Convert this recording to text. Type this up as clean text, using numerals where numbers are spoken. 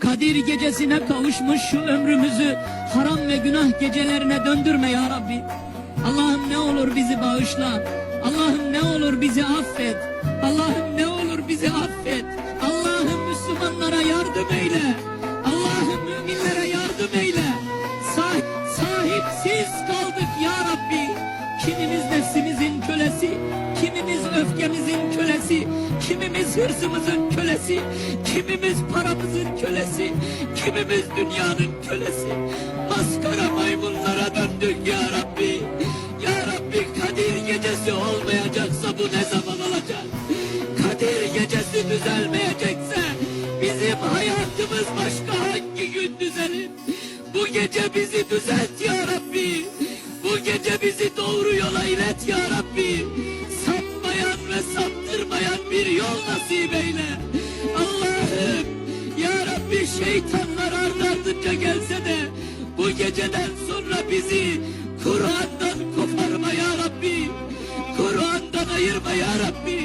Kadir gecesine kavuşmuş şu ömrümüzü haram ve günah gecelerine döndürme ya Rabbi. Allah'ım ne olur bizi bağışla. Allah'ım ne olur bizi affet. Allah'ım ne olur bizi affet. Allah'ım Müslümanlara yardım eyle. Allah'ım müminlere yardım eyle. Sahipsiz kaldık ya Rabbi. Kimimiz nefsimizin kölesi, kimimiz öfkemizin kölesi, kimimiz hırsımızın kölesi, kimimiz paramızın kölesi, kimimiz dünyanın kölesi. Maskara maymunlara döndük ya Rabbi. Ya Rabbi, Kadir gecesi olmayacaksa bu ne zaman olacak? Kadir gecesi düzelmeyecekse bizim hayatımız başka hangi gün düzelir? Bu gece bizi düzelt ya Rabbi. Bu gece bizi doğru yola ilet ya Rabbi. Sapmayan ve saptırmayan bir yol nasip eyle. Allah'ım ya Rabbi, şeytanlar ardınca gelse de bu geceden sonra bizi Kur'an'dan koparma ya Rabbi. Kur'an'dan ayırma ya Rabbi.